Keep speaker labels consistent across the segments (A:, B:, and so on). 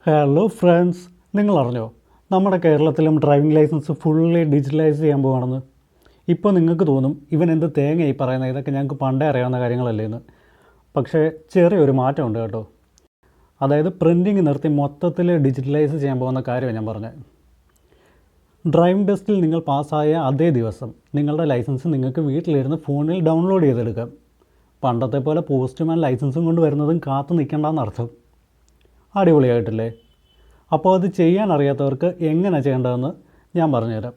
A: Hello friends, നിങ്ങളറിഞ്ഞോ നമ്മുടെ കേരളത്തിലും driving licence fully digitalise ചെയ്യാൻ പോവാണെന്ന്. ഇപ്പോൾ നിങ്ങൾക്ക് തോന്നും ഇവൻ എന്ത് തേങ്ങയായി പറയുന്നത്, ഇതൊക്കെ ഞങ്ങൾക്ക് പണ്ടേ അറിയാവുന്ന കാര്യങ്ങളല്ലേ എന്ന്. പക്ഷേ ചെറിയൊരു മാറ്റമുണ്ട് കേട്ടോ. അതായത് പ്രിൻറ്റിങ് നിർത്തി മൊത്തത്തിൽ ഡിജിറ്റലൈസ് ചെയ്യാൻ പോകുന്ന കാര്യമാണ് ഞാൻ പറഞ്ഞത്. ഡ്രൈവിംഗ് ടെസ്റ്റിൽ നിങ്ങൾ പാസ്സായ അതേ ദിവസം നിങ്ങളുടെ ലൈസൻസ് നിങ്ങൾക്ക് വീട്ടിലിരുന്ന് ഫോണിൽ ഡൗൺലോഡ് ചെയ്തെടുക്കാം. പണ്ടത്തെ പോലെ പോസ്റ്റ്മാൻ ലൈസൻസും കൊണ്ട് വരുന്നതും കാത്തു നിൽക്കേണ്ടെന്നർത്ഥം. അടിപൊളിയായിട്ടില്ലേ? അപ്പോൾ അത് ചെയ്യാൻ അറിയാത്തവർക്ക് എങ്ങനെ ചെയ്യേണ്ടതെന്ന് ഞാൻ പറഞ്ഞുതരാം.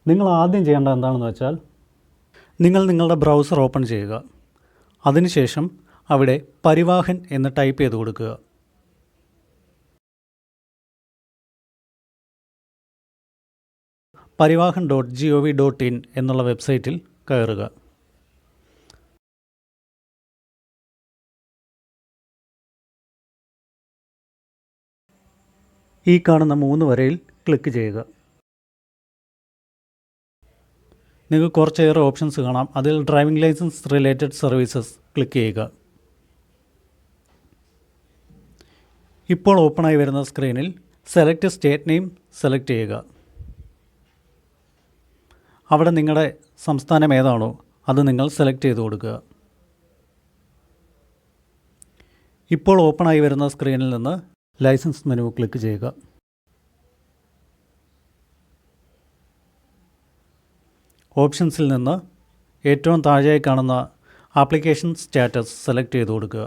A: നിങ്ങൾ ആദ്യം ചെയ്യേണ്ടത് എന്താണെന്ന് വെച്ചാൽ, നിങ്ങൾ നിങ്ങളുടെ ബ്രൗസർ ഓപ്പൺ ചെയ്യുക. അതിനുശേഷം അവിടെ പരിവാഹൻ എന്ന് ടൈപ്പ് ചെയ്ത് കൊടുക്കുക. പരിവാഹൻ.gov.in എന്നുള്ള വെബ്സൈറ്റിൽ കയറുക. ഈ കാണുന്ന 3 വരയിൽ ക്ലിക്ക് ചെയ്യുക. നിങ്ങൾക്ക് കുറച്ചേറെ ഓപ്ഷൻസ് കാണാം. അതിൽ driving licence related services click ചെയ്യുക. ഇപ്പോൾ ഓപ്പണായി വരുന്ന സ്ക്രീനിൽ സെലക്ട് സ്റ്റേറ്റ് നെയിം സെലക്ട് ചെയ്യുക. അവിടെ നിങ്ങളുടെ സംസ്ഥാനം ഏതാണോ അത് നിങ്ങൾ സെലക്ട് ചെയ്ത് കൊടുക്കുക. ഇപ്പോൾ ഓപ്പണായി വരുന്ന സ്ക്രീനിൽ നിന്ന് ലൈസൻസ് മെനു ക്ലിക്ക് ചെയ്യുക. ഓപ്ഷൻസിൽ നിന്ന് ഏറ്റവും താഴെയായി കാണുന്ന ആപ്ലിക്കേഷൻ സ്റ്റാറ്റസ് സെലക്ട് ചെയ്ത് കൊടുക്കുക.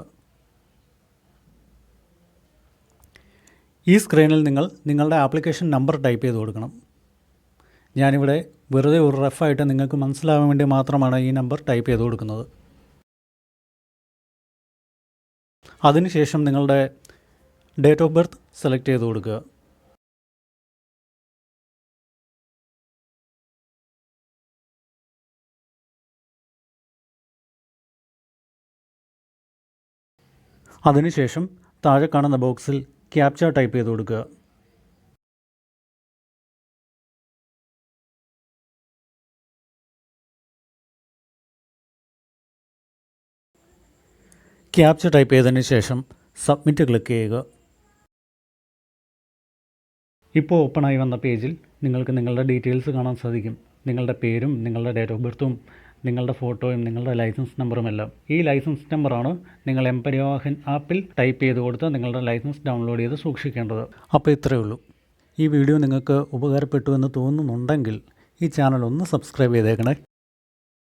A: ഈ സ്ക്രീനിൽ നിങ്ങൾ നിങ്ങളുടെ ആപ്ലിക്കേഷൻ നമ്പർ ടൈപ്പ് ചെയ്ത് കൊടുക്കണം. ഞാനിവിടെ വെറുതെ ഒരു റഫായിട്ട് നിങ്ങൾക്ക് മനസ്സിലാവാൻ വേണ്ടി മാത്രമാണ് ഈ നമ്പർ ടൈപ്പ് ചെയ്ത് കൊടുക്കുന്നത്. അതിനുശേഷം നിങ്ങളുടെ ഡേറ്റ് ഓഫ് ബർത്ത് സെലക്ട് ചെയ്ത് കൊടുക്കുക. അതിനുശേഷം താഴെ കാണുന്ന ബോക്സിൽ ക്യാപ്ച ടൈപ്പ് ചെയ്ത് കൊടുക്കുക. ക്യാപ്ച ടൈപ്പ് ചെയ്തതിന് ശേഷം സബ്മിറ്റ് ക്ലിക്ക് ചെയ്യുക. ഇപ്പോൾ ഓപ്പണായി വന്ന പേജിൽ നിങ്ങൾക്ക് നിങ്ങളുടെ ഡീറ്റെയിൽസ് കാണാൻ സാധിക്കും. നിങ്ങളുടെ പേരും നിങ്ങളുടെ ഡേറ്റ് ഓഫ് ബർത്തും നിങ്ങളുടെ ഫോട്ടോയും നിങ്ങളുടെ ലൈസൻസ് നമ്പറുമെല്ലാം. ഈ ലൈസൻസ് നമ്പറാണ് നിങ്ങൾ പരിവാഹൻ ആപ്പിൽ ടൈപ്പ് ചെയ്ത് കൊടുത്ത് നിങ്ങളുടെ ലൈസൻസ് ഡൗൺലോഡ് ചെയ്ത് സൂക്ഷിക്കേണ്ടത്. അപ്പോൾ ഇത്രയേ ഉള്ളൂ. ഈ വീഡിയോ നിങ്ങൾക്ക് ഉപകാരപ്പെട്ടു എന്ന് തോന്നുന്നുണ്ടെങ്കിൽ ഈ ചാനൽ ഒന്ന് സബ്സ്ക്രൈബ് ചെയ്തേക്കണേ.